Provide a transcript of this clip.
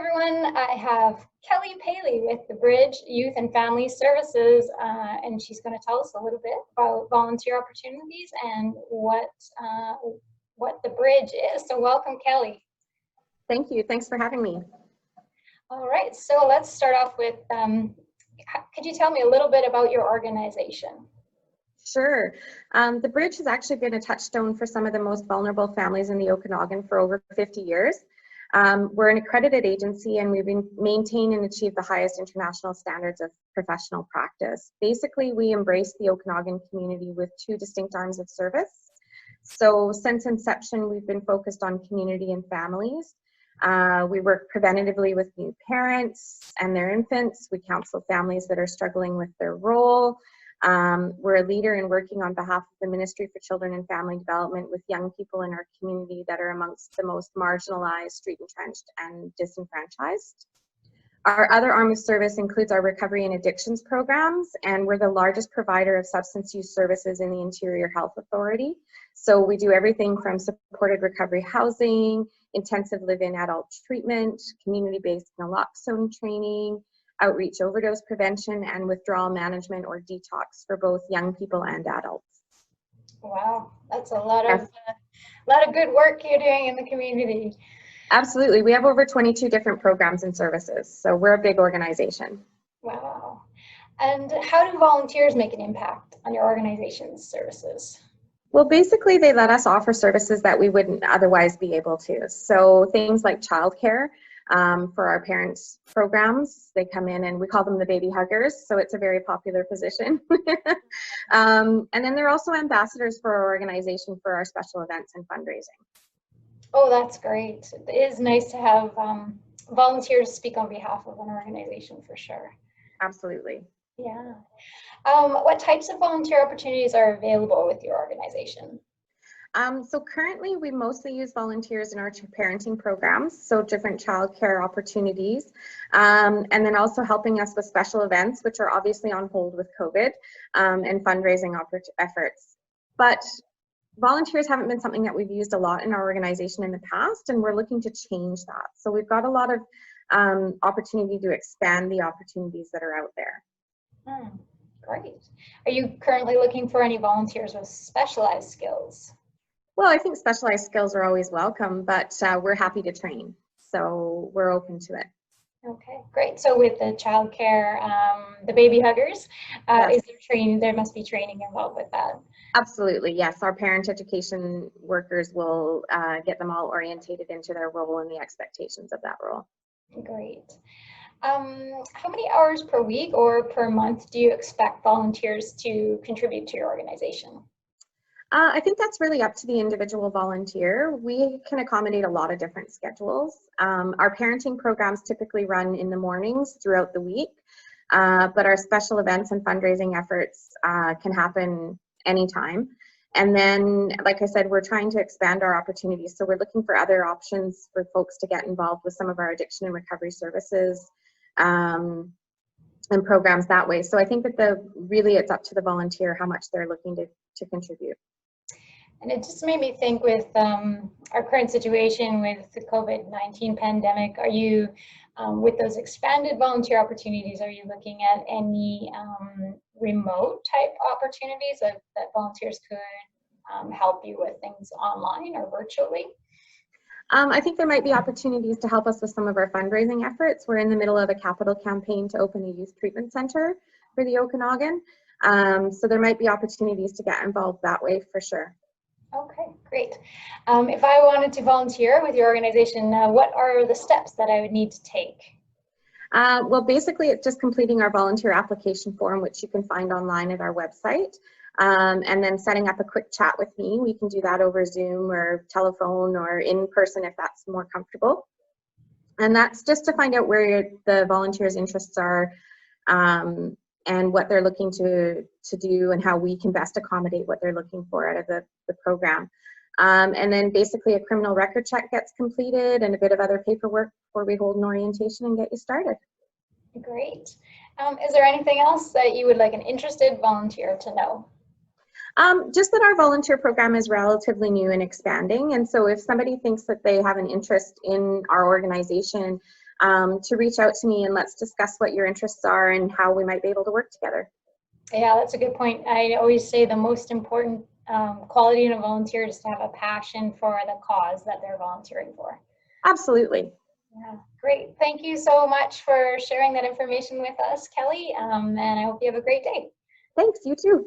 everyone. I have Kelly Paley with the Bridge Youth and Family Services, and she's going to tell us a little bit about volunteer opportunities and what the Bridge is. So welcome, Kelly. Thank you. Thanks for having me. All right, so let's start off with, could you tell me a little bit about your organization? Sure. The Bridge has actually been a touchstone for some of the most vulnerable families in the Okanagan for over 50 years. We're an accredited agency, and we've maintained and achieved the highest international standards of professional practice. Basically, we embrace the Okanagan community with two distinct arms of service. So since inception, we've been focused on community and families. We work preventatively with new parents and their infants. We counsel families that are struggling with their role. We're a leader in working on behalf of the Ministry for Children and Family Development with young people in our community that are amongst the most marginalized, street entrenched, and disenfranchised. Our other arm of service includes our recovery and addictions programs, and we're the largest provider of substance use services in the Interior Health Authority. So we do everything from supported recovery housing, intensive live-in adult treatment, community-based naloxone training, outreach overdose prevention, and withdrawal management or detox for both young people and adults. Wow, that's a lot of good work you're doing in the community. Absolutely. We have over 22 different programs and services, so we're a big organization. Wow. And how do volunteers make an impact on your organization's services? Well, basically, they let us offer services that we wouldn't otherwise be able to. So things like childcare for our parents' programs, they come in and we call them the baby huggers. So it's a very popular position. And then they're also ambassadors for our organization for our special events and fundraising. Oh, that's great. It is nice to have volunteers speak on behalf of an organization for sure. Absolutely. Yeah. What types of volunteer opportunities are available with your organization? So currently we mostly use volunteers in our parenting programs, so different childcare opportunities, and then also helping us with special events, which are obviously on hold with COVID, and fundraising efforts. But volunteers haven't been something that we've used a lot in our organization in the past, and we're looking to change that. So we've got a lot of opportunity to expand the opportunities that are out there. Great. Are you currently looking for any volunteers with specialized skills? Well, I think specialized skills are always welcome, but we're happy to train, so we're open to it. Okay, great. So with the childcare, the baby huggers, Yes. is there training? There must be training involved with that. Absolutely, yes. Our parent education workers will get them all orientated into their role and the expectations of that role. Great. How many hours per week or per month do you expect volunteers to contribute to your organization? I think that's really up to the individual volunteer. We can accommodate a lot of different schedules. Our parenting programs typically run in the mornings throughout the week, but our special events and fundraising efforts can happen anytime. And then, like I said, we're trying to expand our opportunities. So we're looking for other options for folks to get involved with some of our addiction and recovery services and programs that way. So I think that really it's up to the volunteer how much they're looking to contribute. And it just made me think with our current situation with the COVID-19 pandemic, are you, with those expanded volunteer opportunities, are you looking at any remote type opportunities that volunteers could help you with things online or virtually? I think there might be opportunities to help us with some of our fundraising efforts. We're in the middle of a capital campaign to open a youth treatment center for the Okanagan. So there might be opportunities to get involved that way for sure. Okay, great. If I wanted to volunteer with your organization, what are the steps that I would need to take? Well, basically, it's just completing our volunteer application form, which you can find online at our website, and then setting up a quick chat with me. We can do that over Zoom or telephone or in person if that's more comfortable. And that's just to find out where the volunteers' interests are, and what they're looking to do and how we can best accommodate what they're looking for out of the program. And then basically a criminal record check gets completed and a bit of other paperwork before we hold an orientation and get you started. Great. Is there anything else that you would like an interested volunteer to know? Just that our volunteer program is relatively new and expanding. And so if somebody thinks that they have an interest in our organization, to reach out to me and let's discuss what your interests are and how we might be able to work together. Yeah, that's a good point. I always say the most important quality in a volunteer is to have a passion for the cause that they're volunteering for. Absolutely. Yeah, great. Thank you so much for sharing that information with us, Kelly, and I hope you have a great day. Thanks, you too.